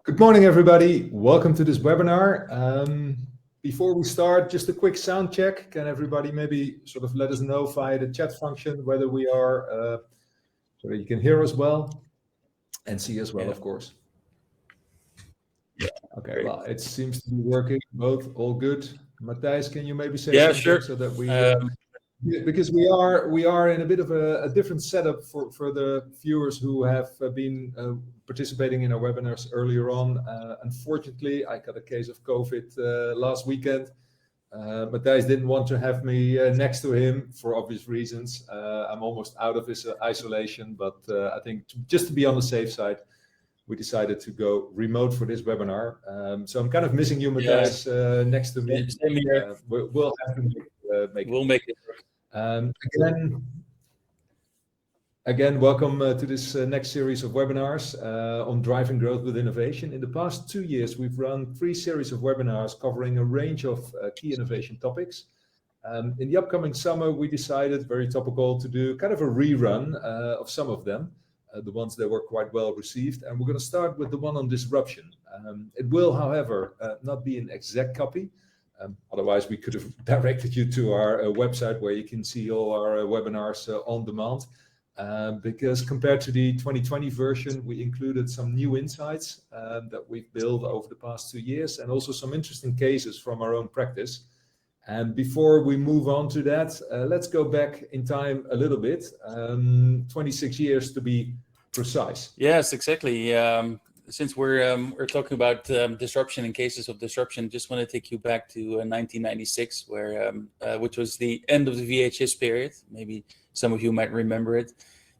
Good morning, everybody. Welcome to this webinar. Before we start, just a quick sound check. Can everybody maybe sort of let us know via the chat function whether we are, so that you can hear us well and see us well, of course. Yeah. Okay, Great. well, it seems to be working both, all good. Matthijs, can you maybe say something sure. so that we... because we are in a bit of a different setup for the viewers who have been participating in our webinars earlier on. Unfortunately, I got a case of COVID last weekend. Matthijs didn't want to have me next to him for obvious reasons. I'm almost out of his isolation, but I think just to be on the safe side, we decided to go remote for this webinar. So I'm kind of missing you, Matthijs, next to me. Same here. We'll have to make it. We'll make it work. Again, welcome to this next series of webinars on driving growth with innovation. In the past 2 years, we've run 3 series of webinars covering a range of key innovation topics. In the upcoming summer, we decided, very topical, to do kind of a rerun of some of them, the ones that were quite well received. And we're going to start with the one on disruption. It will, however, not be an exact copy. Otherwise, we could have directed you to our website where you can see all our webinars on demand. Because compared to the 2020 version, we included some new insights that we've built over the past 2 years and also some interesting cases from our own practice. And before we move on to that, let's go back in time a little bit, 26 years to be precise. Yes, exactly. Since we're talking about disruption and cases of disruption, just want to take you back to 1996, where which was the end of the VHS period. Maybe some of you might remember it.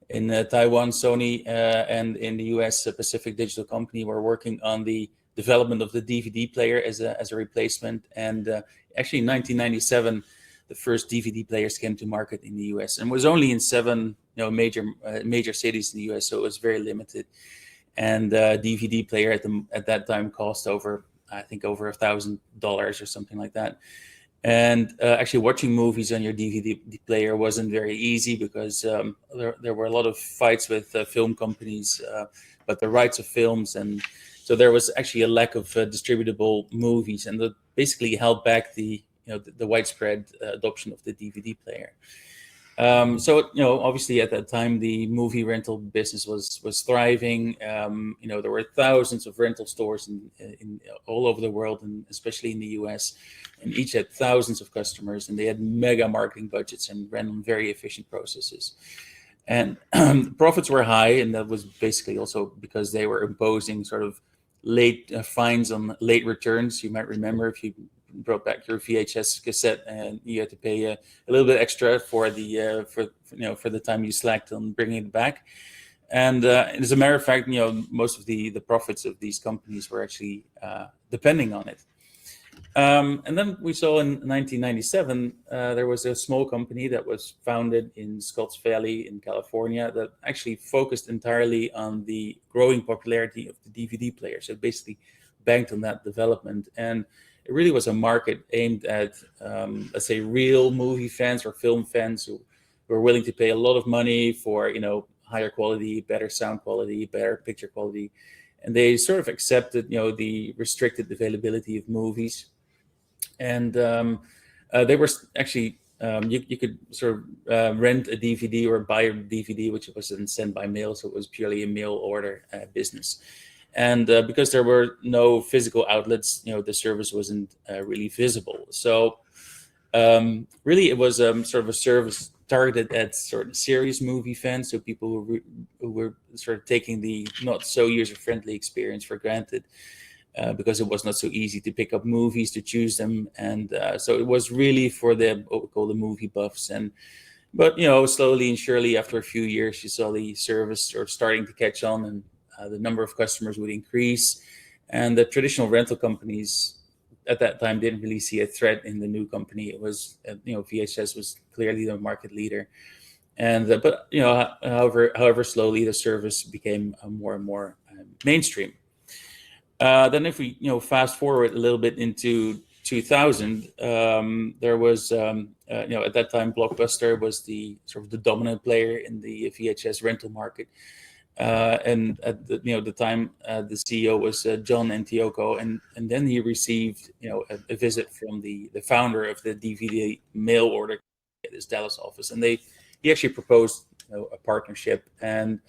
In Taiwan, Sony and in the US, Pacific Digital Company were working on the development of the DVD player as a replacement. And actually, in 1997, the first DVD players came to market in the US, and was only in 7 major cities in the US, so it was very limited. And DVD player at that time cost over $1,000 or something like that. And actually watching movies on your DVD player wasn't very easy because there were a lot of fights with film companies, but the rights of films, and so there was actually a lack of distributable movies, and that basically held back the widespread adoption of the DVD player. So obviously at that time the movie rental business was thriving. There were thousands of rental stores in all over the world, and especially in the US, and each had thousands of customers, and they had mega marketing budgets and ran on very efficient processes. And profits were high, and that was basically also because they were imposing sort of late fines on late returns. You might remember if you brought back your VHS cassette and you had to pay a little bit extra for the for the time you slacked on bringing it back. And as a matter of fact, most of the profits of these companies were actually depending on it. And then we saw in 1997 there was a small company that was founded in Scotts Valley in California that actually focused entirely on the growing popularity of the DVD player. So basically banked on that development, and it really was a market aimed at, let's say, real movie fans or film fans who were willing to pay a lot of money for, higher quality, better sound quality, better picture quality. And they sort of accepted, the restricted availability of movies. And they were actually, you could sort of rent a DVD or buy a DVD, which was then sent by mail. So it was purely a mail order business. And because there were no physical outlets, the service wasn't really visible. So really, it was sort of a service targeted at sort of serious movie fans, so people who were sort of taking the not so user-friendly experience for granted, because it was not so easy to pick up movies, to choose them, and so it was really for the what we call the movie buffs. But slowly and surely, after a few years, you saw the service sort of starting to catch on, and the number of customers would increase, and the traditional rental companies at that time didn't really see a threat in the new company. It was, VHS was clearly the market leader, and but however slowly the service became more and more mainstream. Then if we fast forward a little bit into 2000, there was at that time Blockbuster was the sort of the dominant player in the VHS rental market. And at the time, the CEO was John Antioco, and then he received a visit from the founder of the DVD mail order at his Dallas office, and he actually proposed a partnership, and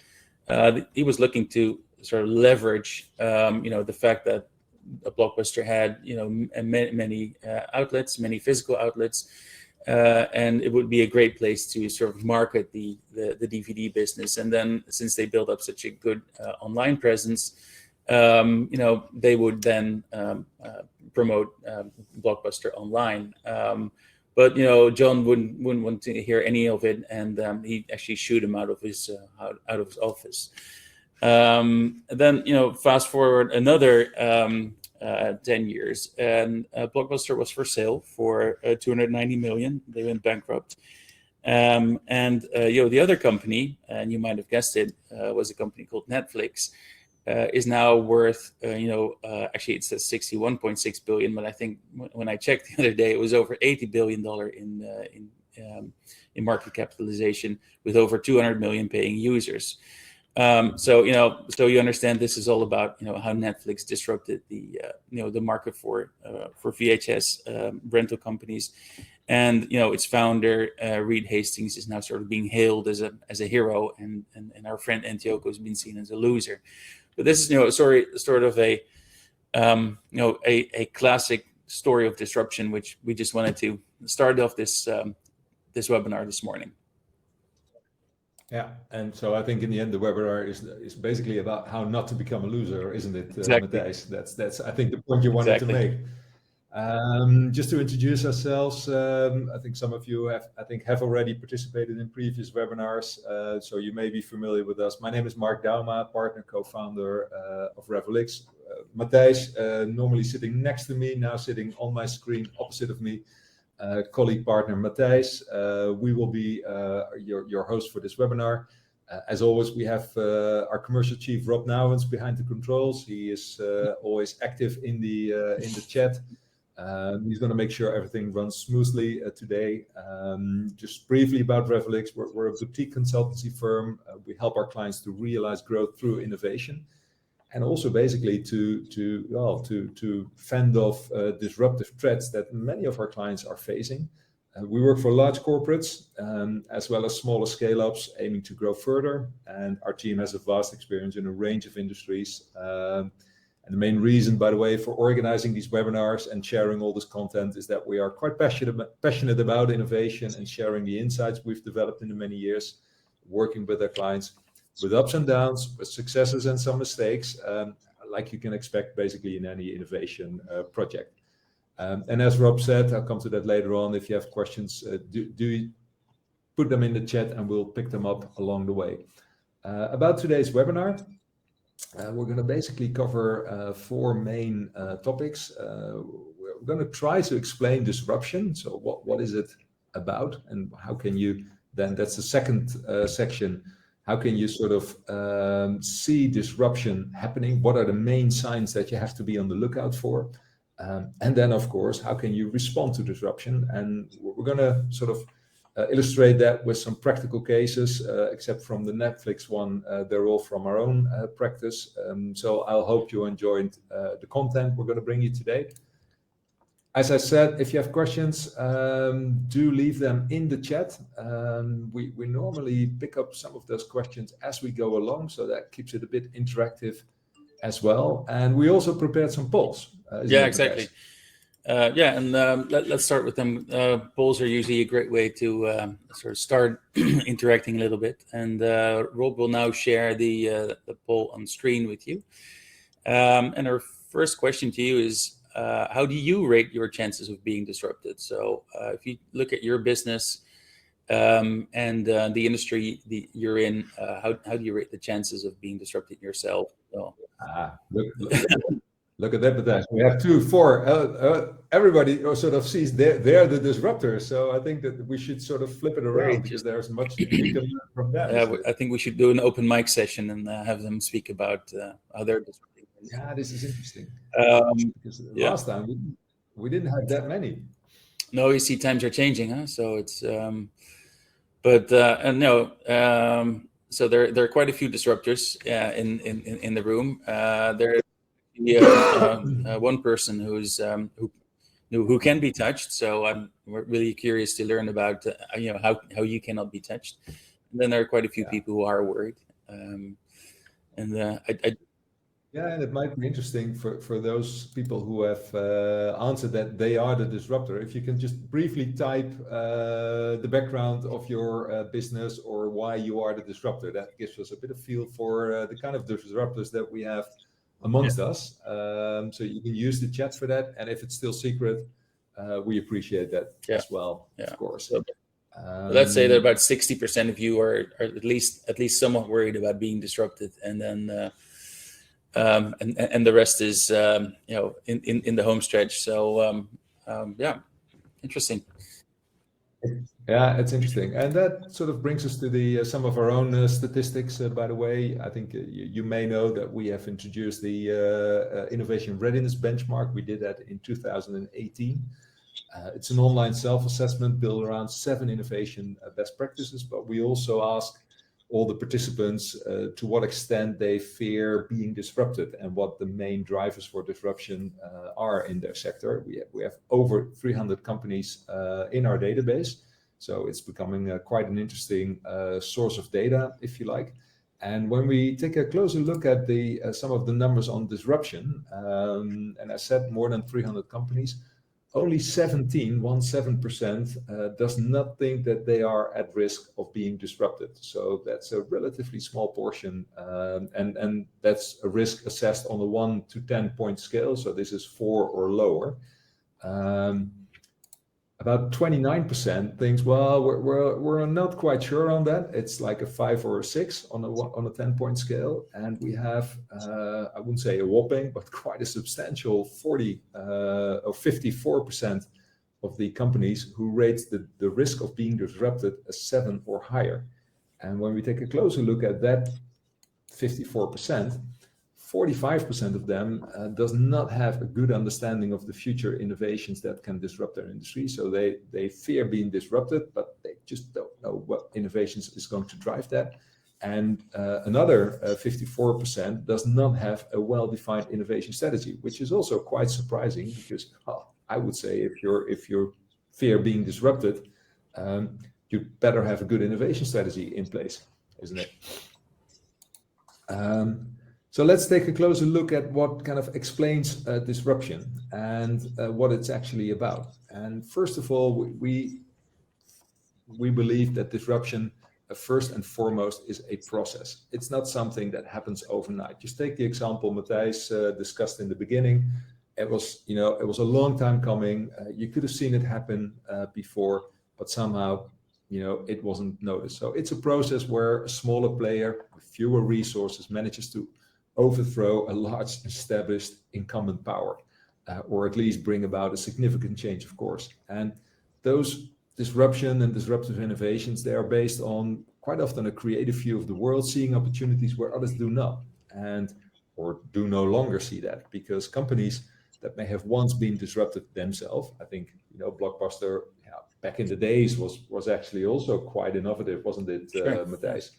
he was looking to sort of leverage the fact that a Blockbuster had many outlets, many physical outlets. And it would be a great place to sort of market the DVD business. And then, since they built up such a good online presence, they would then promote Blockbuster online. But John wouldn't want to hear any of it, and he actually shooed him out of his office. Then fast forward another 10 years, and Blockbuster was for sale for $290 million. They went bankrupt, and the other company, and you might have guessed it, was a company called Netflix. Is now worth actually it says $61.6 billion, but I think when I checked the other day, it was over $80 billion in market capitalization, with over 200 million paying users. So you understand this is all about how Netflix disrupted the market for VHS rental companies, and its founder Reed Hastings is now sort of being hailed as a hero, and our friend Antioco has been seen as a loser. But this is sort of a classic story of disruption, which we just wanted to start off this webinar this morning. Yeah, and so I think in the end the webinar is basically about how not to become a loser, isn't it, Exactly. Matthijs? That's I think the point you wanted to make. Just to introduce ourselves, I think some of you have already participated in previous webinars, so you may be familiar with us. My name is Mark Dauma, partner, co-founder of RevelX. Matthijs, normally sitting next to me, now sitting on my screen opposite of me. Colleague partner Matthijs. We will be your host for this webinar. As always, we have our commercial chief Rob Nouwens behind the controls. He is always active in the chat. He's going to make sure everything runs smoothly today. Just briefly about RevelX, we're a boutique consultancy firm. We help our clients to realize growth through innovation, and also basically to fend off disruptive threats that many of our clients are facing. We work for large corporates as well as smaller scale-ups aiming to grow further, and our team has a vast experience in a range of industries. And the main reason, by the way, for organizing these webinars and sharing all this content is that we are quite passionate about innovation and sharing the insights we've developed in the many years working with our clients, with ups and downs, with successes and some mistakes, like you can expect basically in any innovation project. And as Rob said, I'll come to that later on. If you have questions, do put them in the chat and we'll pick them up along the way. About today's webinar, we're going to basically cover four main topics. We're going to try to explain disruption. So what is it about, and how can you then, that's the second section, how can you sort of see disruption happening? What are the main signs that you have to be on the lookout for? And then, of course, how can you respond to disruption? And we're going to sort of illustrate that with some practical cases, except from the Netflix one, they're all from our own practice. So I'll hope you enjoyed the content we're going to bring you today. As I said, if you have questions, do leave them in the chat. We normally pick up some of those questions as we go along, so that keeps it a bit interactive as well. And we also prepared some polls. Yeah, exactly. Let's start with them. Polls are usually a great way to sort of start interacting a little bit. And Rob will now share the poll on screen with you. And our first question to you is, how do you rate your chances of being disrupted? So if you look at your business and the industry you're in, how do you rate the chances of being disrupted yourself? So, look at that, but we have 2, 4. Everybody sort of sees they're the disruptors. So I think that we should sort of flip it around because there's much we can learn from that. I think we should do an open mic session and have them speak about how they're disrupting. Yeah, this is interesting. Because last time we didn't have that many. No, you see, times are changing, huh? So it's, so there are quite a few disruptors in the room. There one person who can be touched. So I'm really curious to learn about how you cannot be touched. And then there are quite a few people who are worried. Yeah, and it might be interesting for those people who have answered that they are the disruptor. If you can just briefly type the background of your business or why you are the disruptor, that gives us a bit of feel for the kind of disruptors that we have amongst us. So you can use the chat for that, and if it's still secret, we appreciate that as well, of course. So, let's say that about 60% of you are at least somewhat worried about being disrupted, and then and the rest is in the home stretch. So yeah, interesting. Yeah, it's interesting, and that sort of brings us to the some of our own statistics. By the way, I think you may know that we have introduced the innovation readiness benchmark. We did that in 2018. It's an online self-assessment built around 7 innovation best practices, but we also ask all the participants to what extent they fear being disrupted and what the main drivers for disruption are in their sector. We have over 300 companies in our database, so it's becoming quite an interesting source of data, if you like. And when we take a closer look at the some of the numbers on disruption, and I said more than 300 companies, only 17% does not think that they are at risk of being disrupted. So that's a relatively small portion, and that's a risk assessed on a 1 to 10 point scale. So this is 4 or lower. About 29% thinks, well, we're not quite sure on that. It's like a 5 or a 6 on a 10-point scale, and we have I wouldn't say a whopping, but quite a substantial 40 or 54% of the companies who rate the risk of being disrupted as 7 or higher. And when we take a closer look at that 54%, 45% of them does not have a good understanding of the future innovations that can disrupt their industry. So they fear being disrupted, but they just don't know what innovations is going to drive that. And another 54% does not have a well-defined innovation strategy, which is also quite surprising because I would say if you fear being disrupted, you better have a good innovation strategy in place, isn't it? So let's take a closer look at what kind of explains disruption and what it's actually about. And first of all, we believe that disruption, first and foremost, is a process. It's not something that happens overnight. Just take the example Matthijs discussed in the beginning. It was a long time coming. You could have seen it happen before, but somehow, it wasn't noticed. So it's a process where a smaller player with fewer resources manages to overthrow a large established incumbent power, or at least bring about a significant change, of course. And those disruption and disruptive innovations, they are based on quite often a creative view of the world, seeing opportunities where others do not, or do no longer see that, because companies that may have once been disrupted themselves, I think, Blockbuster back in the days was actually also quite innovative, wasn't it, Sure. Matthijs?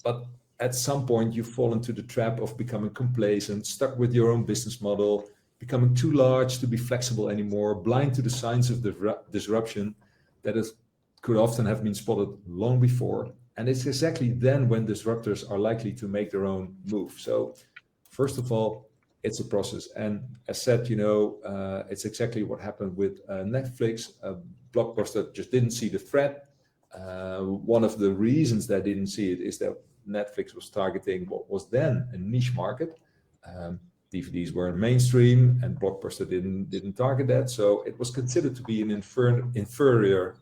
But at some point you fall into the trap of becoming complacent, stuck with your own business model, becoming too large to be flexible anymore, blind to the signs of disruption that could often have been spotted long before. And it's exactly then when disruptors are likely to make their own move. So first of all, it's a process. And as said, it's exactly what happened with Netflix. Blockbuster just didn't see the threat. One of the reasons they didn't see it is that Netflix was targeting what was then a niche market. DVDs were mainstream, and Blockbuster didn't target that, so it was considered to be an inferior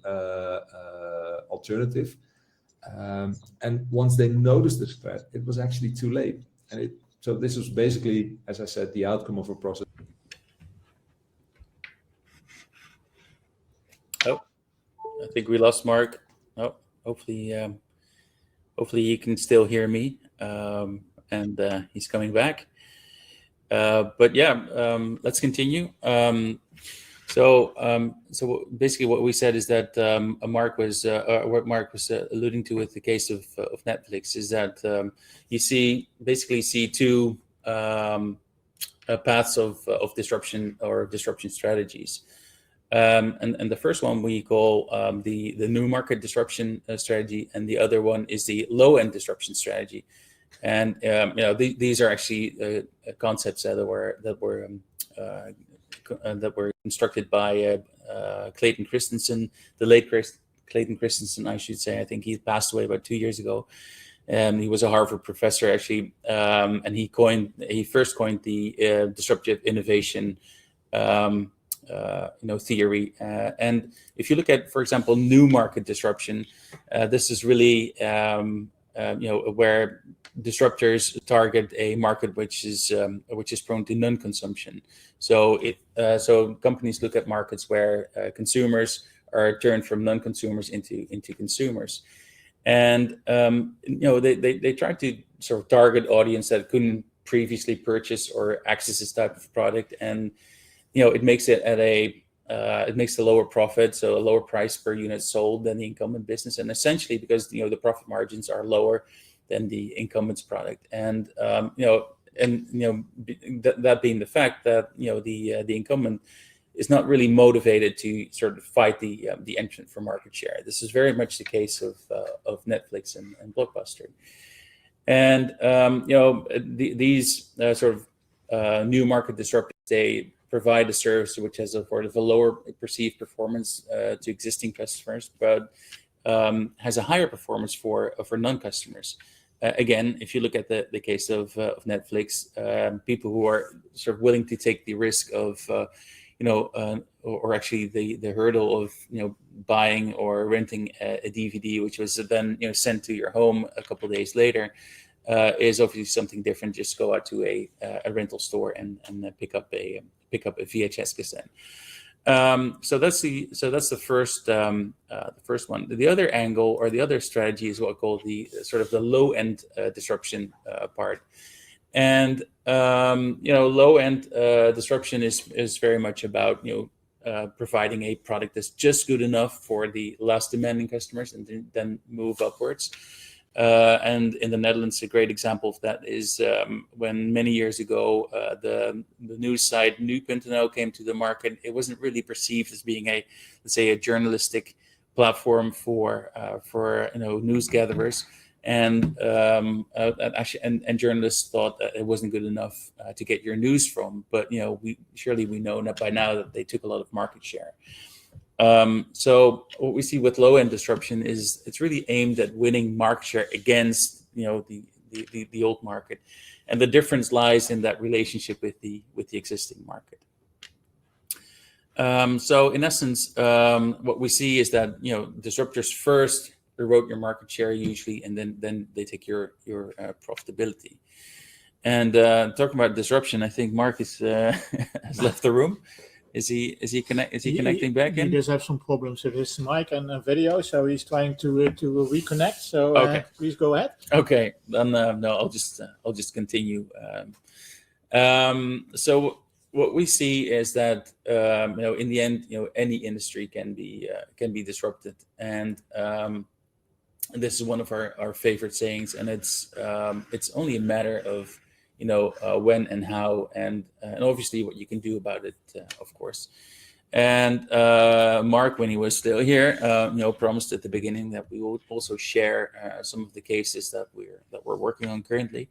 alternative. And once they noticed this threat, it was actually too late. And so this was basically, as I said, the outcome of a process. Oh, I think we lost Mark. Oh, hopefully you can still hear me, and he's coming back. But yeah, let's continue. So basically, what we said is that what Mark was alluding to with the case of Netflix is that you basically see two paths of disruption or disruption strategies. And the first one we call the new market disruption strategy, and the other one is the low end disruption strategy. And these are actually concepts that were constructed by Clayton Christensen, the late Clayton Christensen, I should say. I think he passed away about 2 years ago. He was a Harvard professor, actually, and he first coined the disruptive innovation theory. And if you look at, for example, new market disruption, this is really where disruptors target a market which is prone to non-consumption. So companies look at markets where consumers are turned from non-consumers into consumers, and they try to sort of target audience that couldn't previously purchase or access this type of product, and it makes it it makes a lower profit, so a lower price per unit sold than the incumbent business, and essentially because the profit margins are lower than the incumbent's product, and that being the fact that the incumbent is not really motivated to sort of fight the entrant for market share. This is very much the case of Netflix and Blockbuster, and these sort of new market disruptors, they provide a service which has a sort of a lower perceived performance to existing customers, but has a higher performance for non-customers. Again, if you look at the case of Netflix, people who are sort of willing to take the risk of, or actually the hurdle of, buying or renting a DVD, which was then sent to your home a couple of days later, is obviously something different. Just go out to a rental store and pick up a VHS cassette. So that's the first one. The other angle or the other strategy is what I call the sort of the low end disruption part. And low end disruption is very much about providing a product that's just good enough for the less demanding customers, and then move upwards. And in the Netherlands, a great example of that is when many years ago the news site nu.nl came to the market. It wasn't really perceived as being let's say, a journalistic platform for news gatherers, and journalists thought that it wasn't good enough to get your news from. But we know that by now that they took a lot of market share. So what we see with low-end disruption is it's really aimed at winning market share against the old market, and the difference lies in that relationship with the existing market. So in essence, what we see is that disruptors first erode your market share usually, and then they take your profitability. And talking about disruption, I think Mark has left the room. Is he connecting back in? He does have some problems with his mic and video, so he's trying to reconnect. So okay. Please go ahead. Okay, then no, I'll just continue. So what we see is that in the end, any industry can be disrupted, and this is one of our favorite sayings, and it's only a matter of when and how, and obviously what you can do about it, of course. And Mark, when he was still here, promised at the beginning that we will also share some of the cases that we're working on currently.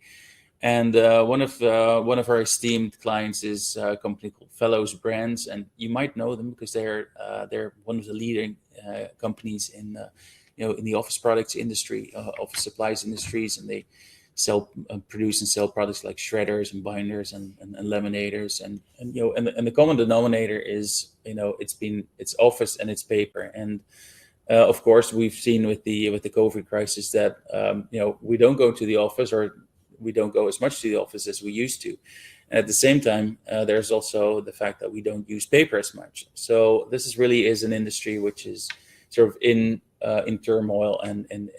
And one of our esteemed clients is a company called Fellows Brands, and you might know them because they're one of the leading companies in the office products industry, office supplies industries, and they produce and sell products like shredders and binders and laminators, and the common denominator is it's office and it's paper. And of course we've seen with the COVID crisis that we don't go to the office, or we don't go as much to the office as we used to, and at the same time there's also the fact that we don't use paper as much. So this really is an industry which is sort of in turmoil and in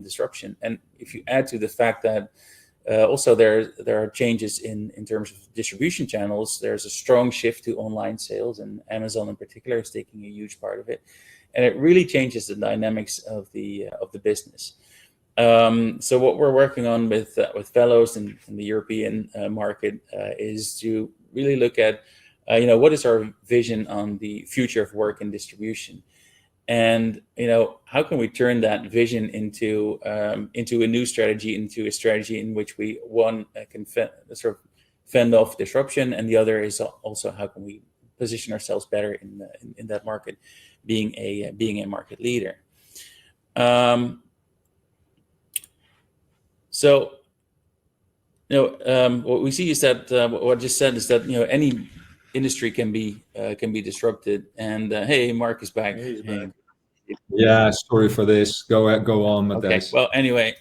disruption. And if you add to the fact that Also, there are changes in terms of distribution channels. There's a strong shift to online sales, and Amazon in particular is taking a huge part of it, and it really changes the dynamics of the business. So what we're working on with fellows in the European market is to really look at what is our vision on the future of work and distribution. And how can we turn that vision into a new strategy, into a strategy in which we can sort of fend off disruption, and the other is also how can we position ourselves better in that market, being a market leader. So what we see is that what I just said is that any industry can be disrupted. And hey, Mark is back. Hey. Yeah, sorry for this. Go on, Matthijs. Okay. Well, anyway,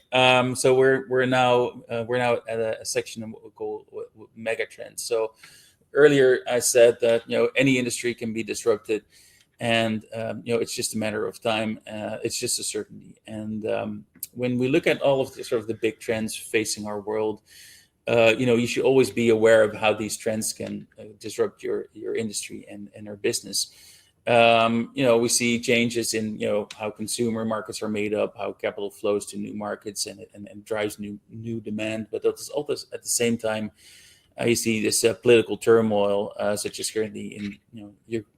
so we're now at a section of what we call megatrends. So earlier I said that any industry can be disrupted, and it's just a matter of time. It's just a certainty. And when we look at all of the sort of the big trends facing our world, you should always be aware of how these trends can disrupt your industry and our business. We see changes in how consumer markets are made up, how capital flows to new markets, and drives new demand. But that's also at the same time, you see this political turmoil, such as currently in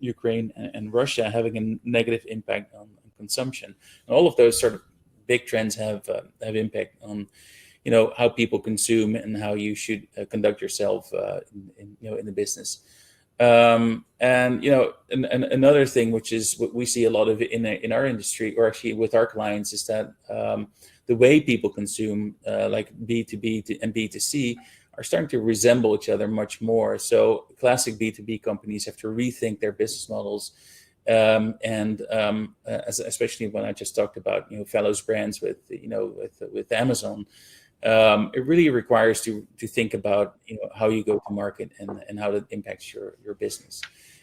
Ukraine and Russia, having a negative impact on consumption. And all of those sort of big trends have impact on how people consume and how you should conduct yourself in the business. And another thing, which is what we see a lot of in our industry, or actually with our clients, is that the way people consume, like B2B and B2C, are starting to resemble each other much more. So classic B2B companies have to rethink their business models, especially when I just talked about fellows brands with Amazon. It really requires to think about how you go to market and how that impacts your business.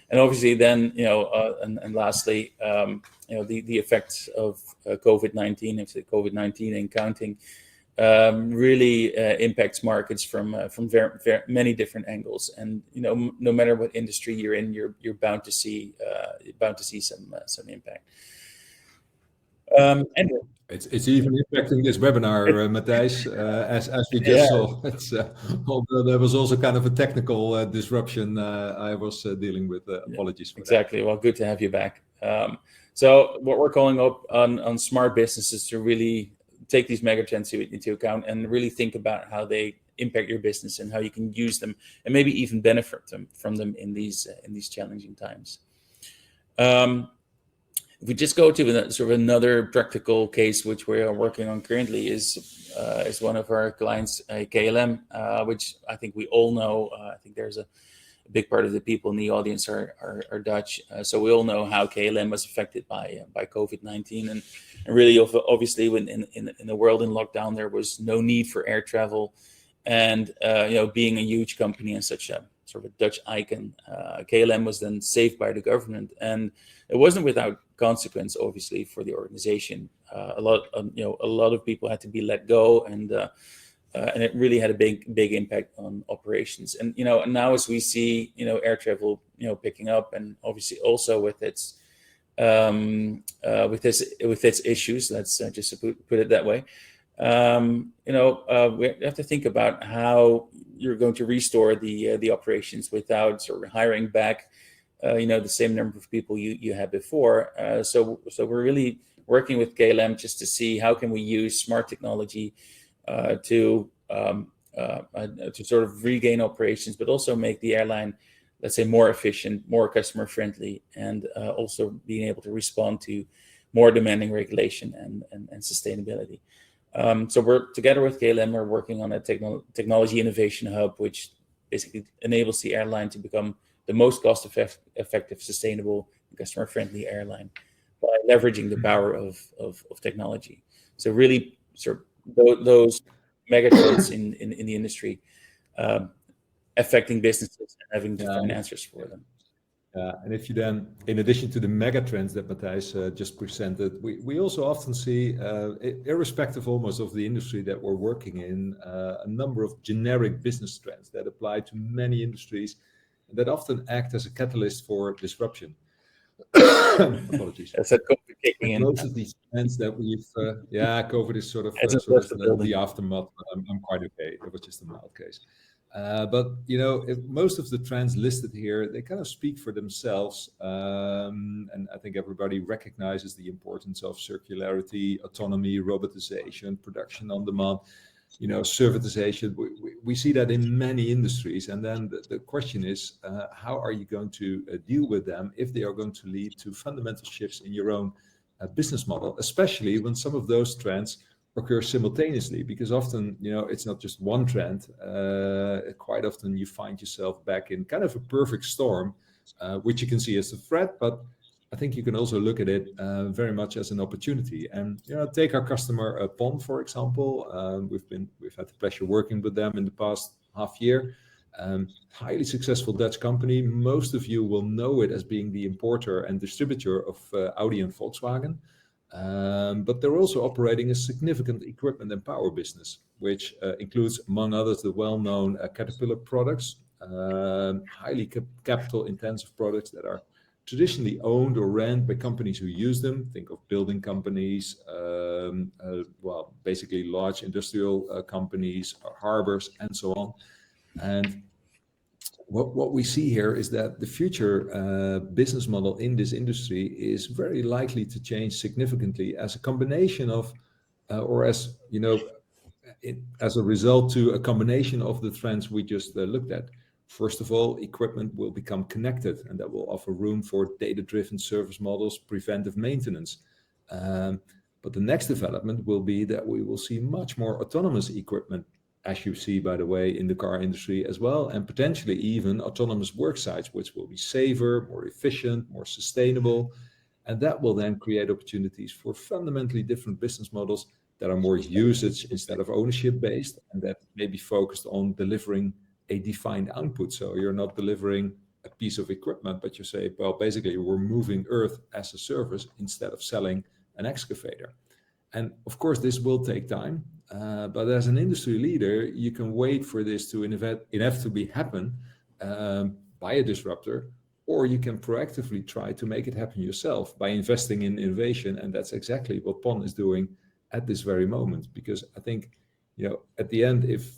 And obviously then and lastly the effects of COVID-19, if the COVID-19 and counting, really impacts markets from very, very many different angles. And no matter what industry you're in, you're bound to see some impact. Anyway. It's even impacting this webinar, Matthijs, as we just saw. Although there was also kind of a technical disruption I was dealing with. Apologies for exactly. Well, good to have you back. So what we're calling up on smart businesses to really take these megatrends into account and really think about how they impact your business and how you can use them and maybe even benefit from them in these challenging times. If we just go to sort of another practical case, which we are working on currently, is one of our clients, KLM, which I think we all know. I think there's a big part of the people in the audience are Dutch, so we all know how KLM was affected by COVID-19, and really obviously when in the world in lockdown, there was no need for air travel, and being a huge company and such a sort of a Dutch icon, KLM was then saved by the government, and it wasn't without consequence, obviously, for the organization. A lot of people had to be let go, and it really had a big impact on operations. And now as we see air travel picking up, and obviously also with its issues, let's just put it that way. We have to think about how you're going to restore the operations without sort of hiring back the same number of people you had before. So we're really working with KLM just to see how can we use smart technology to sort of regain operations, but also make the airline, let's say, more efficient, more customer friendly, and also being able to respond to more demanding regulation and sustainability. So we're together with KLM, we're working on a technology innovation hub, which basically enables the airline to become the most cost-effective, sustainable, and customer-friendly airline by leveraging the power of technology. So really, sort of those megatrends in the industry affecting businesses and having to find answers for them. And if you then, in addition to the mega trends that Matthijs just presented, we also often see, irrespective almost of the industry that we're working in, a number of generic business trends that apply to many industries that often act as a catalyst for disruption. Apologies. That's that COVID kicking in. Most of these trends that we've, COVID is sort of the aftermath. I'm quite okay. It was just a mild case. But most of the trends listed here, they kind of speak for themselves, and I think everybody recognizes the importance of circularity, autonomy, robotization, production on demand, servitization. We see that in many industries, and then the question is, how are you going to deal with them if they are going to lead to fundamental shifts in your own business model, especially when some of those trends occur simultaneously, because often it's not just one trend. Quite often you find yourself back in kind of a perfect storm, which you can see as a threat, but I think you can also look at it very much as an opportunity. And take our customer PON, for example. We've had the pleasure working with them in the past half year. Highly successful Dutch company. Most of you will know it as being the importer and distributor of Audi and Volkswagen. But they're also operating a significant equipment and power business, which includes, among others, the well-known Caterpillar products, highly capital-intensive products that are traditionally owned or ran by companies who use them. Think of building companies, basically large industrial companies, harbors, and so on. And what we see here is that the future business model in this industry is very likely to change significantly as a combination of, as a result to a combination of the trends we just looked at. First of all, equipment will become connected, and that will offer room for data-driven service models, preventive maintenance. But the next development will be that we will see much more autonomous equipment, as you see, by the way, in the car industry as well, and potentially even autonomous work sites, which will be safer, more efficient, more sustainable. And that will then create opportunities for fundamentally different business models that are more usage instead of ownership based, and that may be focused on delivering a defined output. So you're not delivering a piece of equipment, but you say, well, basically we're moving earth as a service instead of selling an excavator. And of course, this will take time. But as an industry leader, you can wait for this to inevitably happen by a disruptor, or you can proactively try to make it happen yourself by investing in innovation. And that's exactly what PON is doing at this very moment. Because I think, at the end, if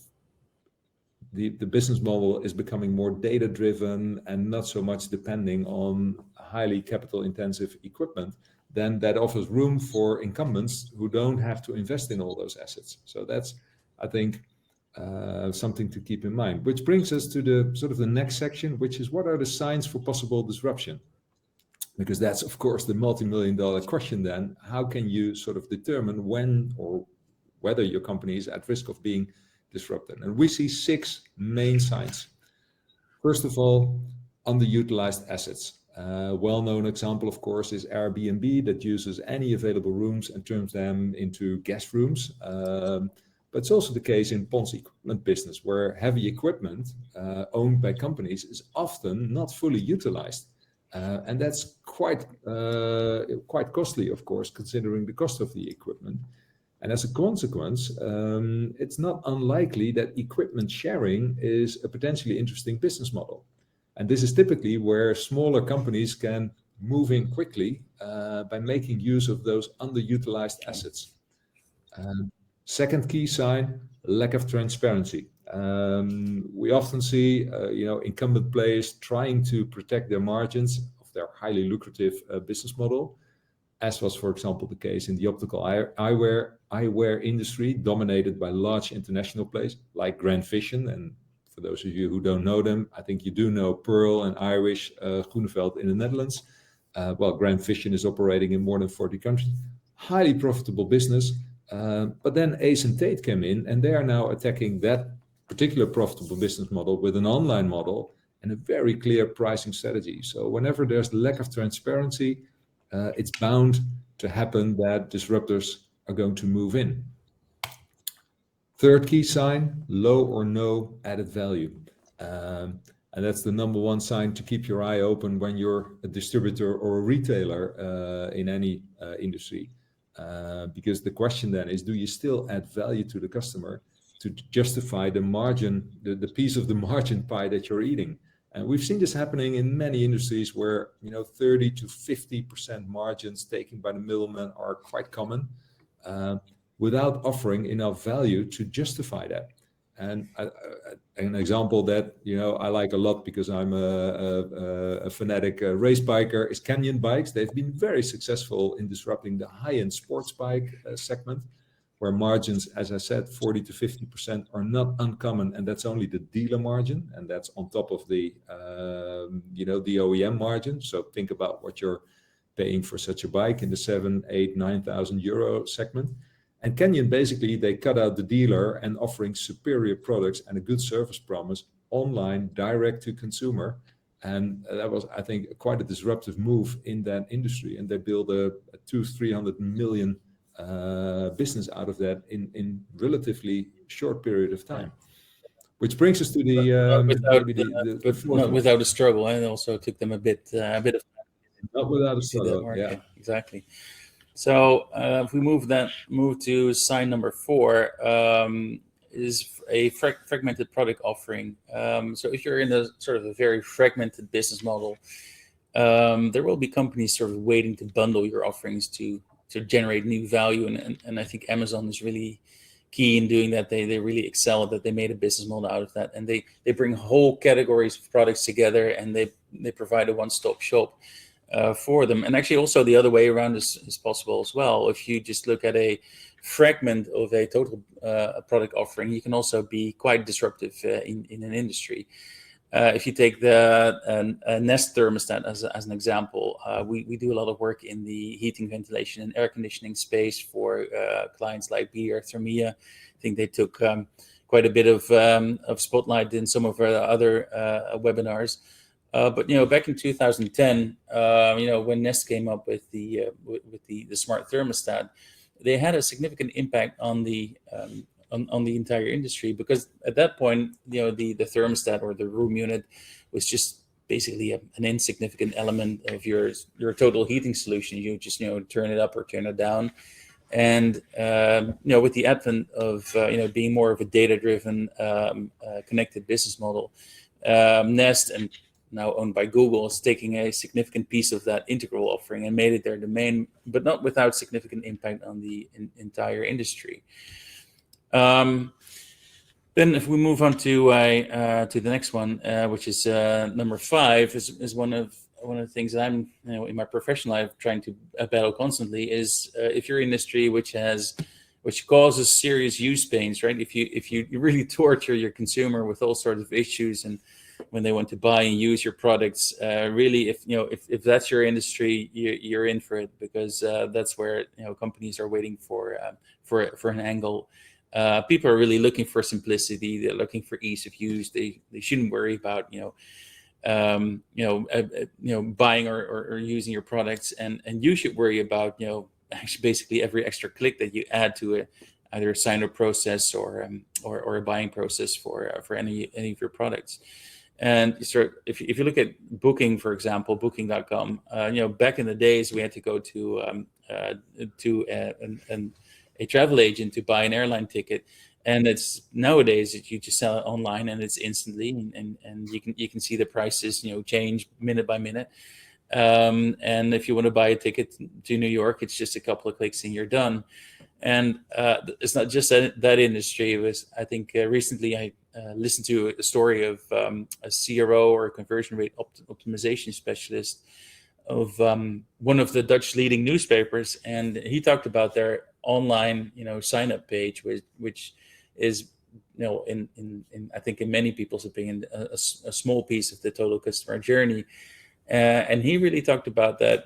the business model is becoming more data-driven and not so much depending on highly capital-intensive equipment, then that offers room for incumbents who don't have to invest in all those assets. So that's, I think, something to keep in mind. Which brings us to the next section, which is what are the signs for possible disruption? Because that's, of course, the multi-million-dollar question then. How can you determine when or whether your company is at risk of being disrupted? And we see 6 main signs. First of all, underutilized assets. Well-known example, of course, is Airbnb, that uses any available rooms and turns them into guest rooms. But it's also the case in PON's equipment business, where heavy equipment owned by companies is often not fully utilized. And that's quite costly, of course, considering the cost of the equipment. And as a consequence, it's not unlikely that equipment sharing is a potentially interesting business model. And this is typically where smaller companies can move in quickly by making use of those underutilized assets. Second key sign, lack of transparency. We often see incumbent players trying to protect their margins of their highly lucrative business model, as was, for example, the case in the optical eyewear industry, dominated by large international players like Grand Vision. And for those of you who don't know them, I think you do know Pearl and Irish Groeneveld in the Netherlands. Grand Vision is operating in more than 40 countries. Highly profitable business. But then Ace and Tate came in, and they are now attacking that particular profitable business model with an online model and a very clear pricing strategy. So whenever there's lack of transparency, it's bound to happen that disruptors are going to move in. Third key sign, low or no added value. And that's the number one sign to keep your eye open when you're a distributor or a retailer in any industry. Because the question then is, do you still add value to the customer to justify the margin, the piece of the margin pie that you're eating? And we've seen this happening in many industries where 30 to 50% margins taken by the middleman are quite common, without offering enough value to justify that. And an example that I like a lot, because I'm a fanatic race biker, is Canyon bikes. They've been very successful in disrupting the high-end sports bike segment, where margins, as I said, 40 to 50% are not uncommon, and that's only the dealer margin, and that's on top of the the OEM margin. So think about what you're paying for such a bike in the 7,000, 8,000, 9,000 euro segment. And Canyon, basically, they cut out the dealer and offering superior products and a good service promise online, direct to consumer. And that was, I think, quite a disruptive move in that industry. And they built a 200-300 million business out of that in relatively short period of time. Which brings us to the without a struggle, and it also took them a bit of not without a struggle. Yeah, exactly. So if we move to sign number 4, is a fragmented product offering. So if you're in a sort of a very fragmented business model, there will be companies sort of waiting to bundle your offerings to generate new value, and I think Amazon is really key in doing that. They really excel at that. They made a business model out of that, and they bring whole categories of products together, and they provide a one-stop shop for them. And actually also the other way around is possible as well. If you just look at a fragment of a total product offering, you can also be quite disruptive in an industry. If you take the Nest thermostat as an example, we do a lot of work in the heating, ventilation, and air conditioning space for clients like BR Thermia. I think they took quite a bit of spotlight in some of our other webinars. But back in 2010, when Nest came up with the smart thermostat, they had a significant impact on the entire industry, because at that point, the thermostat or the room unit was just basically an insignificant element of your total heating solution. You just turn it up or turn it down, and with the advent of being more of a data-driven connected business model, Nest, and now owned by Google, is taking a significant piece of that integral offering and made it their domain, but not without significant impact on the entire industry. Then if we move on to the next one, which is number 5, is one of the things that I'm in my professional life trying to battle constantly, is if your industry which causes serious use pains, right? If you really torture your consumer with all sorts of issues, and when they want to buy and use your products, really, if that's your industry, you're in for it, because that's where companies are waiting for an angle. People are really looking for simplicity. They're looking for ease of use. They shouldn't worry about buying or using your products, and you should worry about actually basically every extra click that you add to either a sign-up process or a buying process for any of your products. And if you look at Booking, for example, Booking.com, back in the days we had to go to a travel agent to buy an airline ticket, and it's nowadays that you just sell it online, and it's instantly, and you can see the prices change minute by minute. And if you want to buy a ticket to New York, it's just a couple of clicks and you're done. And it's not just that industry. It was, I think, recently I listened to a story of a CRO, or a conversion rate optimization specialist, of one of the Dutch leading newspapers, and he talked about their online sign up page, which is in I think in many people's opinion a small piece of the total customer journey, and he really talked about that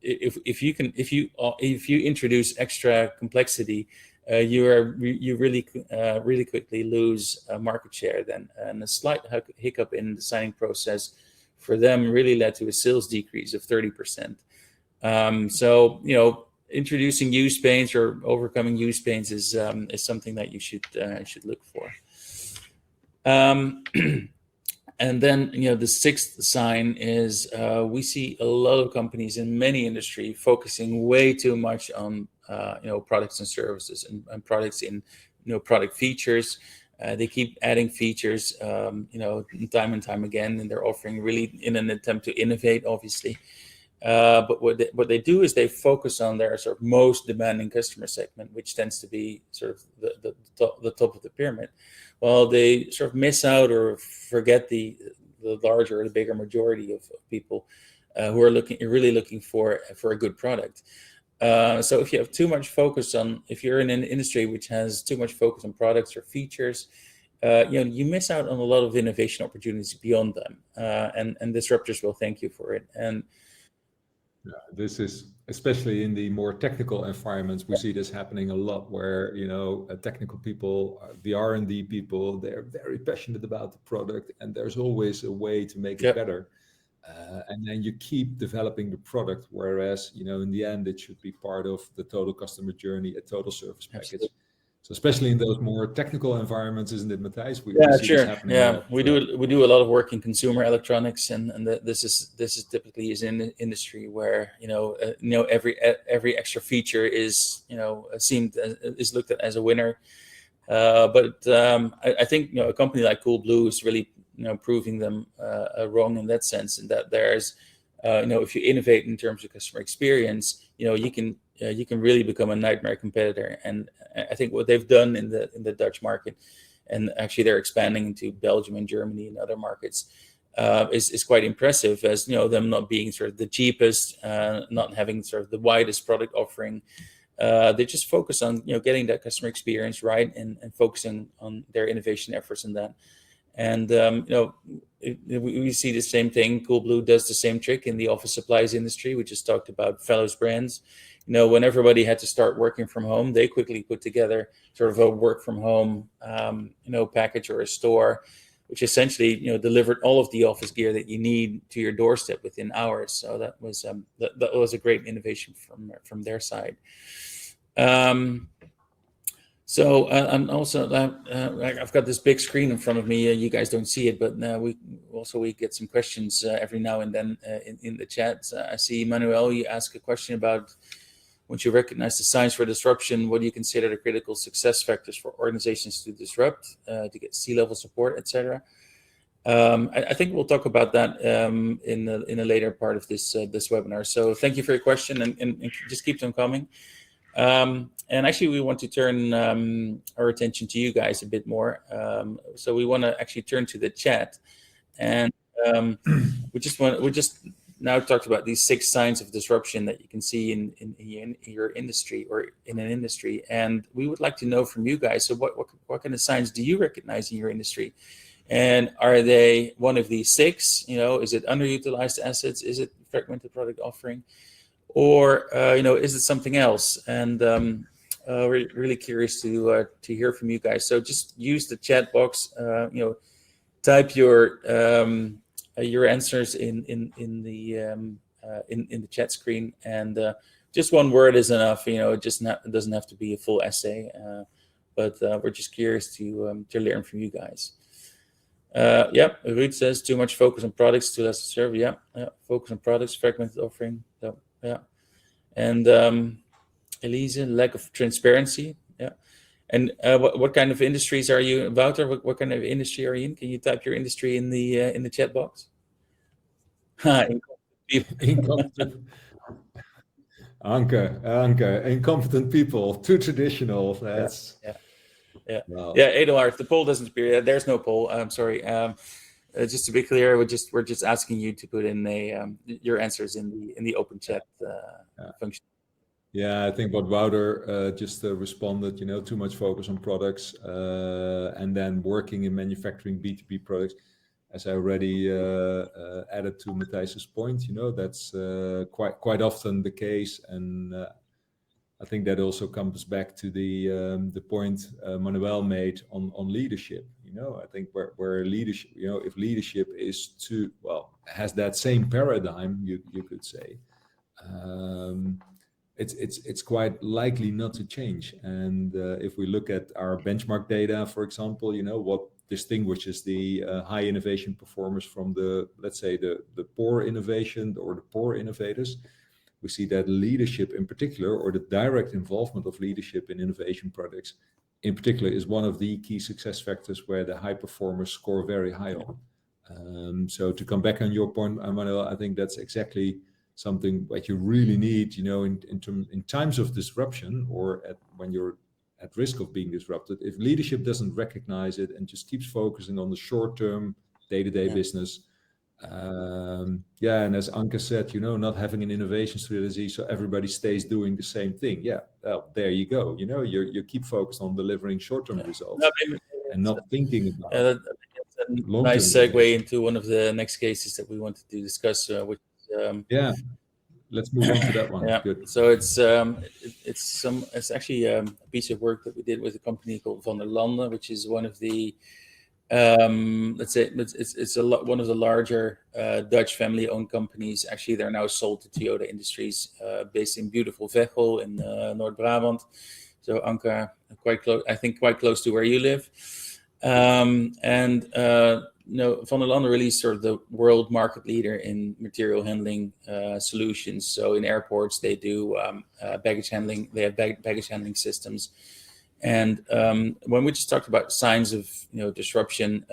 if you introduce extra complexity, you really quickly lose market share then, and a slight hiccup in the signing process for them really led to a sales decrease of 30%. So introducing use pains or overcoming use pains is something that you should look for. And then, the sixth sign is we see a lot of companies in many industry focusing way too much on, products and services and products in, product features. They keep adding features, time and time again, and they're offering really in an attempt to innovate, obviously. But what they do is they focus on their sort of most demanding customer segment, which tends to be sort of the top of the pyramid. Well, they sort of miss out or forget the larger or the bigger majority of people who are really looking for a good product. So if you have too much focus on, if you're in an industry which has too much focus on products or features, you miss out on a lot of innovation opportunities beyond them, and disruptors will thank you for it. And this is especially in the more technical environments. We see this happening a lot, where technical people, the R&D people, they're very passionate about the product, and there's always a way to make it better. And then you keep developing the product, whereas in the end it should be part of the total customer journey, a total service package. Absolutely. So especially in those more technical environments, isn't it, Matthijs? We see this happening a lot. We do a lot of work in consumer electronics, and this is typically in the industry where every extra feature is is looked at as a winner. But I think a company like Coolblue is really proving them wrong in that sense, and that there's if you innovate in terms of customer experience, you can really become a nightmare competitor. And I think what they've done in the Dutch market, and actually they're expanding into Belgium and Germany and other markets, is quite impressive, as them not being sort of the cheapest, not having sort of the widest product offering. They just focus on getting that customer experience right, and focusing on their innovation efforts in that. And we see the same thing. Coolblue does the same trick in the office supplies industry. We just talked about Fellows Brands. When everybody had to start working from home, they quickly put together sort of a work from home package or a store, which essentially delivered all of the office gear that you need to your doorstep within hours. So that was a great innovation from their side. So and also I've got this big screen in front of me. You guys don't see it, but we get some questions every now and then in the chat. I see Manuel, you ask a question about, once you recognize the signs for disruption, what do you consider the critical success factors for organizations to disrupt, to get C-level support, etc.? I think we'll talk about that in a later part of this webinar. So thank you for your question, and just keep them coming. And actually, we want to turn our attention to you guys a bit more. So we want to actually turn to the chat, and we just now talked about these 6 signs of disruption that you can see in your industry or in an industry, and we would like to know from you guys. So what kind of signs do you recognize in your industry? And are they one of these 6? Is it underutilized assets? Is it fragmented product offering? Or is it something else? And we're really curious to hear from you guys. So just use the chat box. Type your answers in the chat screen, and just one word is enough. It doesn't have to be a full essay. But we're just curious to learn from you guys. Ruud says too much focus on products, too less to serve. Focus on products, fragmented offering. And Elise, lack of transparency. And what kind of industries are you, Wouter? What kind of industry are you in? Can you type your industry in the chat box? Incompetent. Anke, incompetent people, too traditional. That's Well. Edelhard, if the poll doesn't appear, there's no poll. I'm sorry. Just to be clear, we're just asking you to put in your answers in the open chat function. Yeah, I think what Wouter just responded, too much focus on products, and then working in manufacturing B2B products. As I already added to Matthijs's point, that's quite often the case, and I think that also comes back to the point Manuel made on leadership. I think where leadership, if leadership is has that same paradigm, you could say, it's quite likely not to change. And if we look at our benchmark data, for example, what distinguishes the high innovation performers from the, let's say, the poor innovation or the poor innovators. We see that leadership in particular, or the direct involvement of leadership in innovation projects in particular, is one of the key success factors where the high performers score very high on. So to come back on your point, Emmanuel, I think that's exactly something that you really need, in times of disruption, or when you're at risk of being disrupted. If leadership doesn't recognize it and just keeps focusing on the short-term, day-to-day business, and as Anke said, not having an innovation strategy, so everybody stays doing the same thing. Well, there you go. You keep focused on delivering short-term results and not thinking about that's a nice segue into one of the next cases that we wanted to discuss, which let's move on to that one. Good. So it's actually a piece of work that we did with a company called Van der Lande, which is one of the let's say one of the larger Dutch family-owned companies. Actually, they're now sold to Toyota Industries, based in beautiful Veghel in North Brabant. So Anke, quite close to where you live. Van der Lande really is sort of the world market leader in material handling solutions. So in airports, they do baggage handling. They have baggage handling systems. And when we just talked about signs of disruption,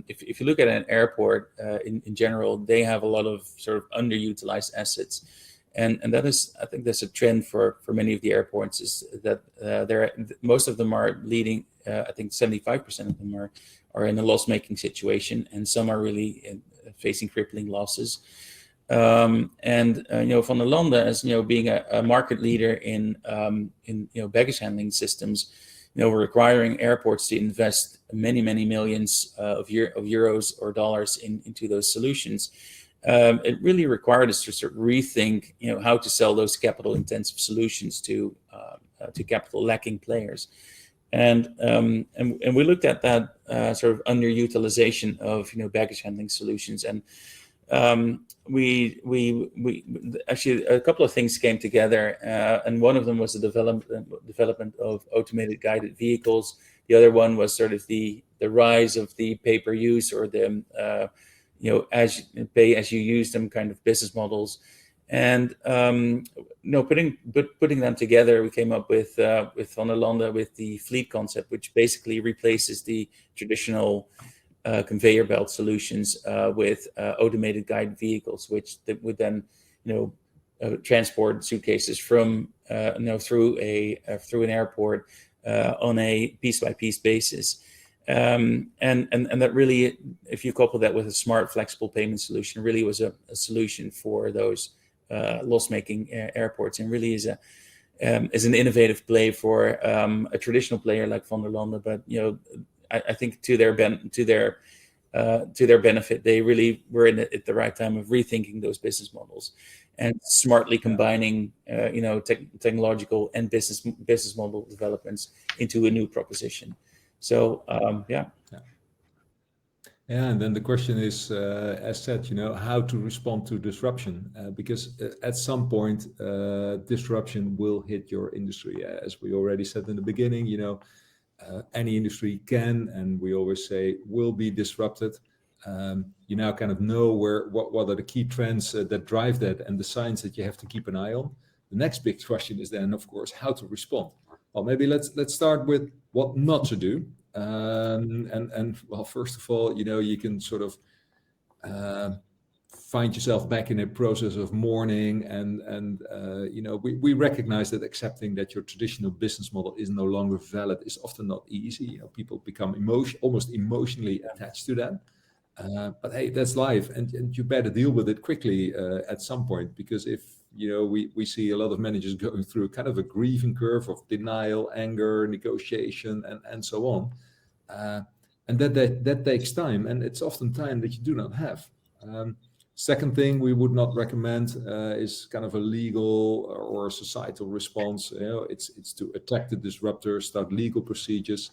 if you look at an airport in general, they have a lot of sort of underutilized assets, and that is, I think, that's a trend for many of the airports, is that most of them are leading. I think 75% of them are in a loss-making situation, and some are really facing crippling losses. Van der Lande, as being a market leader in baggage handling systems, requiring airports to invest many millions of euros or dollars into those solutions. It really required us to sort of rethink, how to sell those capital-intensive solutions to capital-lacking players. And we looked at that sort of underutilization of baggage handling solutions, and we actually, a couple of things came together, and one of them was the development of automated guided vehicles. The other one was sort of the rise of the pay-per-use, or the as you pay as you use them kind of business models. And putting them together, we came up with Van der Lande with the fleet concept, which basically replaces the traditional conveyor belt solutions with automated guided vehicles, which would then transport suitcases from through an airport on a piece-by-piece basis. And that really, if you couple that with a smart, flexible payment solution, really was a solution for those loss-making airports, and really is an innovative play for a traditional player like Van der Lande. But I think to their benefit, they really were at the right time of rethinking those business models and smartly combining technological and business model developments into a new proposition. So and then the question is, as said, how to respond to disruption, because at some point, disruption will hit your industry. As we already said in the beginning, any industry can, and we always say, will be disrupted. You now kind of know what are the key trends that drive that, and the signs that you have to keep an eye on. The next big question is then, of course, how to respond. Well, maybe let's start with what not to do. And well, first of all, you can sort of find yourself back in a process of mourning, and we recognize that accepting that your traditional business model is no longer valid is often not easy. People become almost emotionally attached to that. But hey, that's life, and you better deal with it quickly at some point, because if we see a lot of managers going through kind of a grieving curve of denial, anger, negotiation, and so on, and that takes time, and it's often time that you do not have. Second thing we would not recommend is kind of a legal or societal response. It's to attack the disruptor, start legal procedures.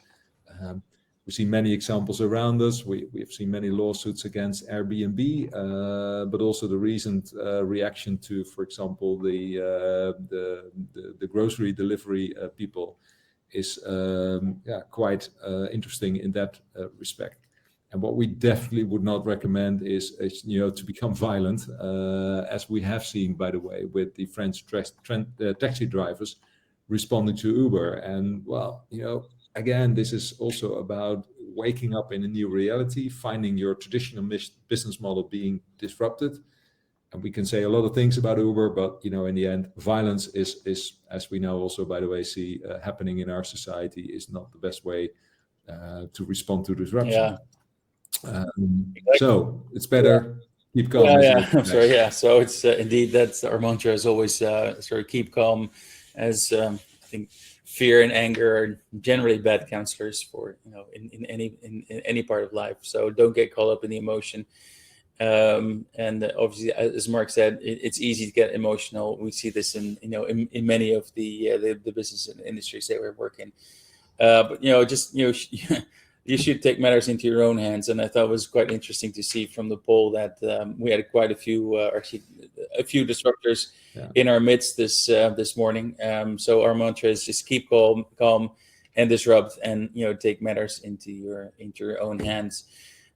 We see many examples around us. We have seen many lawsuits against Airbnb, but also the recent reaction to, for example, the grocery delivery people is quite interesting in that respect. And what we definitely would not recommend is to become violent, as we have seen, by the way, with the French taxi drivers responding to Uber. And well, again, this is also about waking up in a new reality, finding your traditional business model being disrupted. And we can say a lot of things about Uber, but in the end, violence is, as we now also, by the way, see happening in our society, is not the best way to respond to disruption. So it's better keep calm. I'm sorry. Yeah. So it's indeed, that's our mantra is always sort of keep calm, as I think fear and anger are generally bad counselors for in any part of life. So don't get caught up in the emotion. And obviously, as Mark said, it's easy to get emotional. We see this in many of the business industries that we're working. But you should take matters into your own hands. And I thought it was quite interesting to see from the poll that we had quite a few, actually a few disruptors in our midst this morning. So our mantra is just keep calm and disrupt, and take matters into your own hands.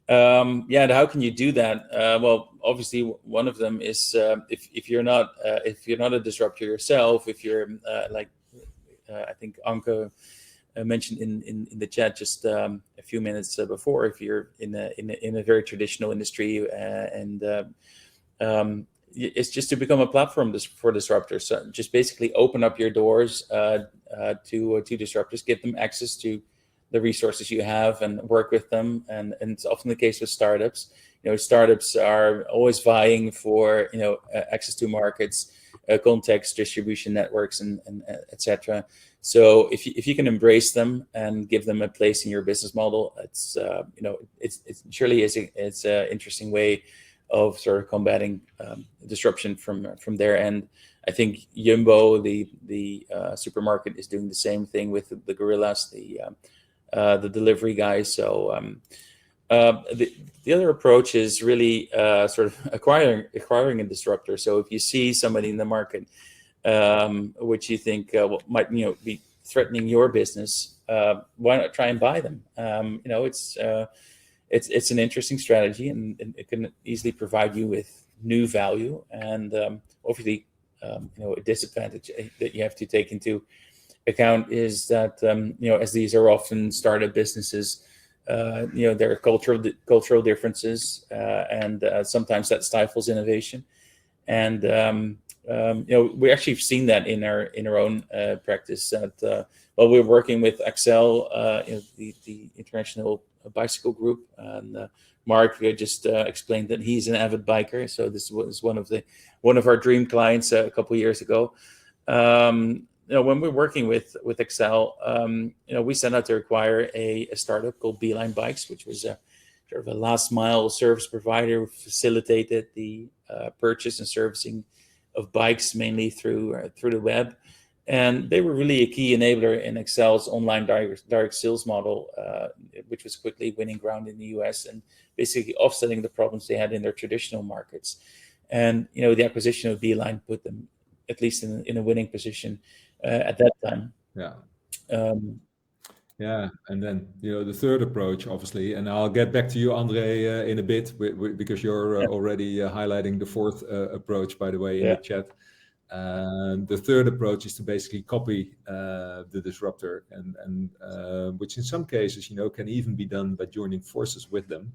And how can you do that? Well, obviously, one of them is if you're not a disruptor yourself, if you're I think Anke mentioned in the chat just a few minutes before, if you're in a very traditional industry, it's just to become a platform for disruptors. So just basically open up your doors to disruptors, give them access to the resources you have, and work with them. And it's often the case with startups. Startups are always vying for access to markets, contacts, distribution networks, and etc. So if you can embrace them and give them a place in your business model, it's surely it's an interesting way of sort of combating disruption from their end. I think Jumbo, the supermarket, is doing the same thing with the gorillas, the delivery guys. So the other approach is really sort of acquiring a disruptor. So if you see somebody in the market which you think might be threatening your business, why not try and buy them? It's an interesting strategy, and it can easily provide you with new value. And obviously, a disadvantage that you have to take into account is that as these are often startup businesses, there are cultural differences, and sometimes that stifles innovation. And we actually have seen that in our own practice. That while we're working with Excel, the international bicycle group, and Mark just explained that he's an avid biker. So this was one of our dream clients a couple of years ago. When we're working with Excel, we set out to acquire a startup called Beeline Bikes, which was sort of a last mile service provider who facilitated the purchase and servicing of bikes mainly through the web. And they were really a key enabler in Excel's online direct sales model, which was quickly winning ground in the US and basically offsetting the problems they had in their traditional markets. And the acquisition of Beeline put them at least in a winning position at that time. And then the third approach, obviously, and I'll get back to you, Andre, in a bit, because you're already highlighting the fourth approach, by the way, in the chat. The third approach is to basically copy the disruptor, and which in some cases can even be done by joining forces with them.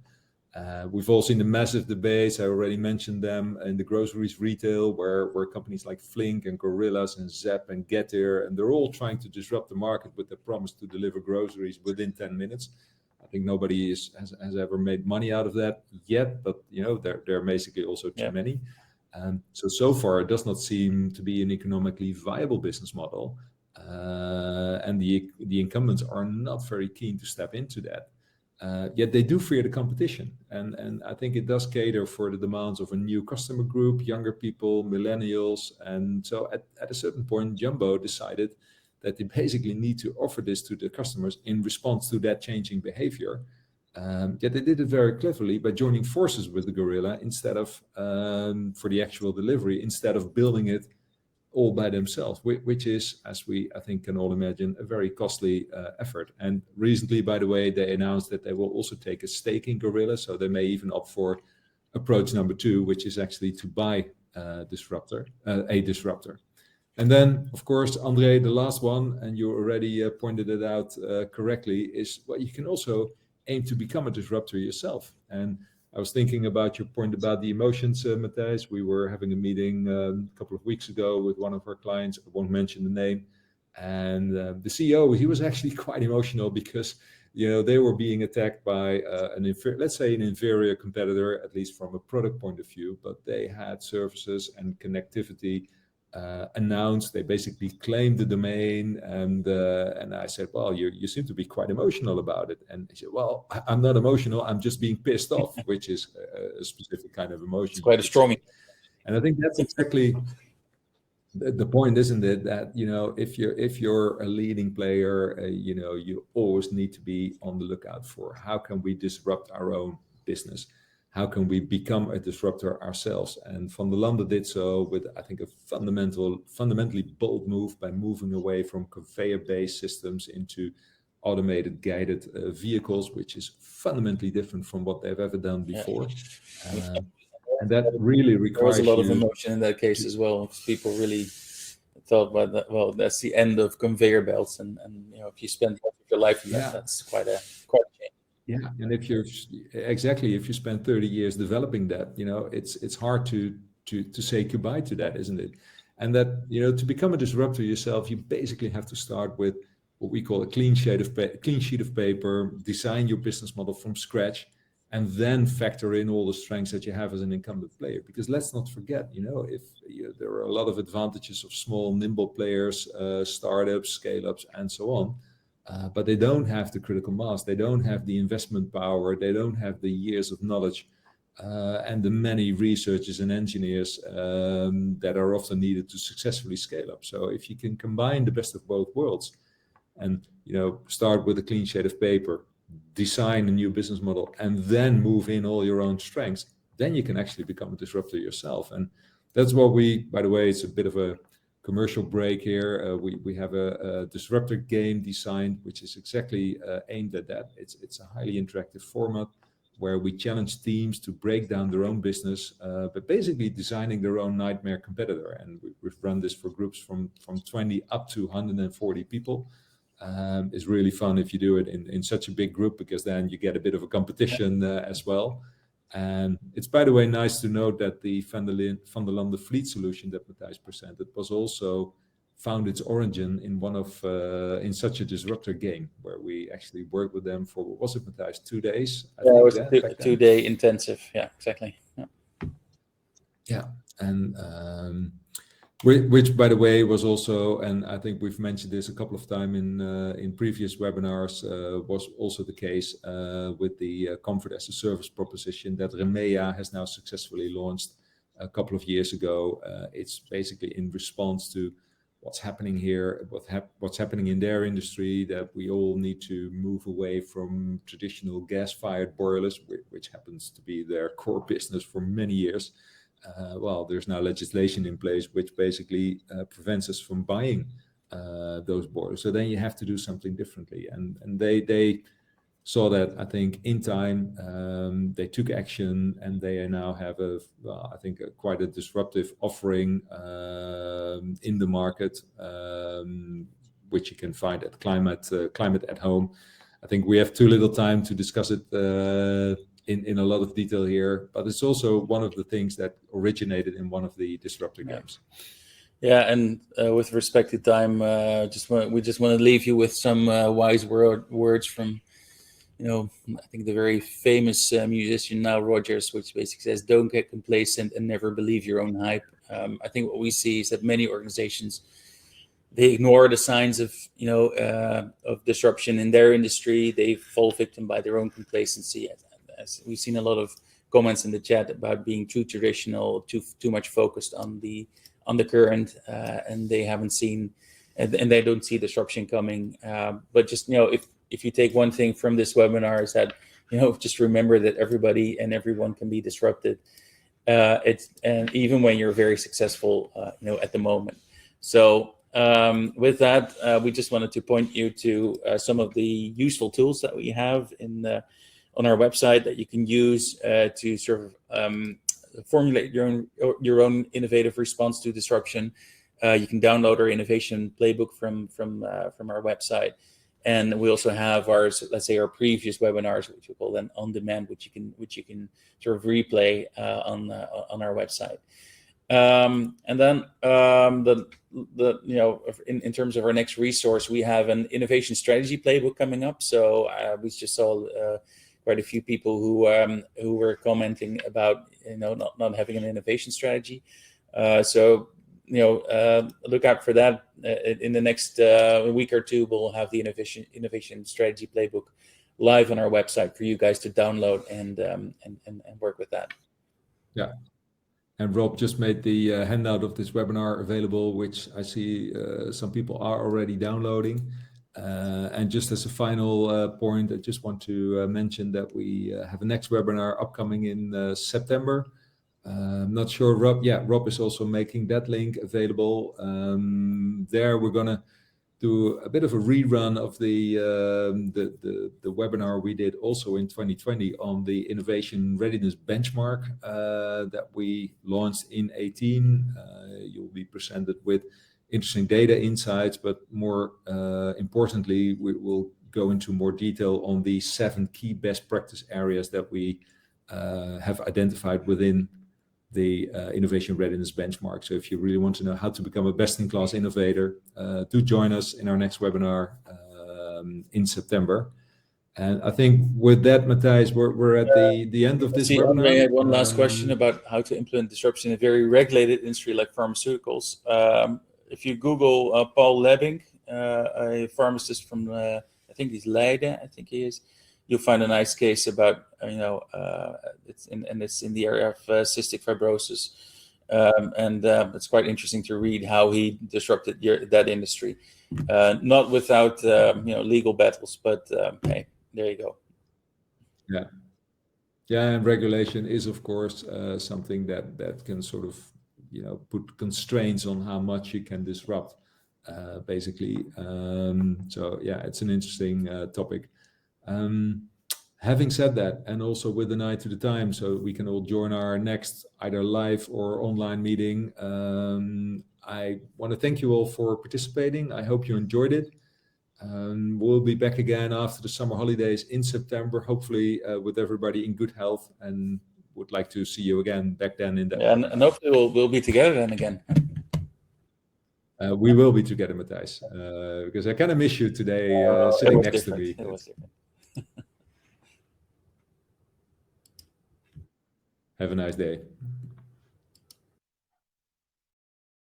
We've all seen the massive debates. I already mentioned them in the groceries retail, where companies like Flink and Gorillas and Zep and Getir, and they're all trying to disrupt the market with the promise to deliver groceries within 10 minutes. I think nobody has ever made money out of that yet, but there are basically also too many. So far, it does not seem to be an economically viable business model, and the incumbents are not very keen to step into that. Yet they do fear the competition, and I think it does cater for the demands of a new customer group, younger people, millennials. And so at a certain point, Jumbo decided that they basically need to offer this to the customers in response to that changing behavior. Yet they did it very cleverly by joining forces with the Gorilla instead of for the actual delivery, instead of building it all by themselves, which is, as we, I think, can all imagine, a very costly effort. And recently, by the way, they announced that they will also take a stake in Gorilla, so they may even opt for approach number 2, which is actually to buy a disruptor. And then, of course, Andre, the last one, and you already pointed it out correctly, is well, you can also aim to become a disruptor yourself. And I was thinking about your point about the emotions, Matthijs. We were having a meeting a couple of weeks ago with one of our clients. I won't mention the name. And the CEO, he was actually quite emotional because, you know, they were being attacked by let's say an inferior competitor, at least from a product point of view, but they had services and connectivity announced. They basically claimed the domain, and I said, well, you seem to be quite emotional about it. And he said, well, I'm not emotional, I'm just being pissed off, which is a specific kind of emotion. It's quite a stormy. And I think that's exactly the point, isn't it? That, you know, if you're a leading player, you know, you always need to be on the lookout for how can we disrupt our own business. How can we become a disruptor ourselves? And Van der Lande did so with, I think, a fundamentally bold move by moving away from conveyor-based systems into automated guided vehicles, which is fundamentally different from what they've ever done before. And that really requires there was a lot of emotion in that case as well. People really thought about that. Well, that's the end of conveyor belts, and you know, if you spend most of your life in that, that's quite a change. Yeah, and if you spend 30 years developing that, you know, it's hard to say goodbye to that, isn't it? And that, you know, to become a disruptor yourself, you basically have to start with what we call a clean sheet of paper, design your business model from scratch, and then factor in all the strengths that you have as an incumbent player. Because let's not forget, you know, there are a lot of advantages of small, nimble players, startups, scale-ups, and so on. But they don't have the critical mass, they don't have the investment power, they don't have the years of knowledge and the many researchers and engineers that are often needed to successfully scale up. So if you can combine the best of both worlds and, you know, start with a clean sheet of paper, design a new business model, and then move in all your own strengths, then you can actually become a disruptor yourself. And that's what we, by the way, it's a bit of a commercial break here. We have a disruptor game designed, which is exactly aimed at that. It's a highly interactive format where we challenge teams to break down their own business, but basically designing their own nightmare competitor. And we've run this for groups from 20 up to 140 people. It's really fun if you do it in such a big group, because then you get a bit of a competition as well. And it's, by the way, nice to note that the Van der Lande fleet solution that Matthijs presented was also found its origin in in such a disruptor game, where we actually worked with them for, what was it, Matthijs, 2 days? Yeah, it was a 2-day intensive. Yeah, exactly. Yeah, and which, by the way, was also, and I think we've mentioned this a couple of times in previous webinars, was also the case with the Comfort as a Service proposition that Remea has now successfully launched a couple of years ago. It's basically in response to what's happening here, what's happening in their industry, that we all need to move away from traditional gas-fired boilers, which happens to be their core business for many years. Well, there's now legislation in place which basically prevents us from buying those boilers. So then you have to do something differently. And they saw that, I think, in time. They took action, and they now have I think quite a disruptive offering in the market, which you can find at Climate at Home. I think we have too little time to discuss it in a lot of detail here, but it's also one of the things that originated in one of the disruptor games. Yeah, and with respect to time, we just want to leave you with some wise words from, you know, I think the very famous musician Nile Rodgers, which basically says, "Don't get complacent and never believe your own hype." I think what we see is that many organizations, they ignore the signs of, you know, of disruption in their industry. They fall victim by their own complacency. As we've seen a lot of comments in the chat about being too traditional, too much focused on the current, and they haven't seen, and they don't see disruption coming. But just, you know, if you take one thing from this webinar, is that, you know, just remember that everybody and everyone can be disrupted. And even when you're very successful, you know, at the moment. So with that, we just wanted to point you to some of the useful tools that we have on our website that you can use to sort of formulate your own innovative response to disruption. You can download our innovation playbook from our website, and we also have let's say our previous webinars, which we call then on demand, which you can sort of replay on our website. And then in terms of our next resource, we have an innovation strategy playbook coming up. So we just saw quite a few people who were commenting about not having an innovation strategy. So look out for that. In the next week or two, we'll have the innovation strategy playbook live on our website for you guys to download and work with that. Yeah. And Rob just made the handout of this webinar available, which I see some people are already downloading. And just as a final point, I just want to mention that we have a next webinar upcoming in September. I'm not sure, Rob. Yeah, Rob is also making that link available. There we're going to do a bit of a rerun of the webinar we did also in 2020 on the innovation readiness benchmark that we launched in 2018. You'll be presented with interesting data insights, but more importantly, we will go into more detail on the 7 key best practice areas that we have identified within the innovation readiness benchmark. So if you really want to know how to become a best-in-class innovator, do join us in our next webinar in September. And I think with that, Matthijs, we're at the end of this webinar. Andre had one last question about how to implement disruption in a very regulated industry like pharmaceuticals. If you Google Paul Lebbing, a pharmacist from, I think he's Leiden, I think he is, you'll find a nice case about, it's in the area of cystic fibrosis. And it's quite interesting to read how he disrupted that industry. Not without, legal battles, but hey, there you go. Yeah. Yeah, and regulation is, of course, something that can sort of, put constraints on how much you can disrupt, basically. So yeah, it's an interesting topic. Having said that, and also with an eye to the time, so we can all join our next either live or online meeting, I want to thank you all for participating. I hope you enjoyed it. We'll be back again after the summer holidays in September, hopefully with everybody in good health, and would like to see you again back then in that. Yeah, and hopefully we'll be together then again. We will be together, Matthijs, because I kind of miss you today, sitting next to me. It was different. Have a nice day.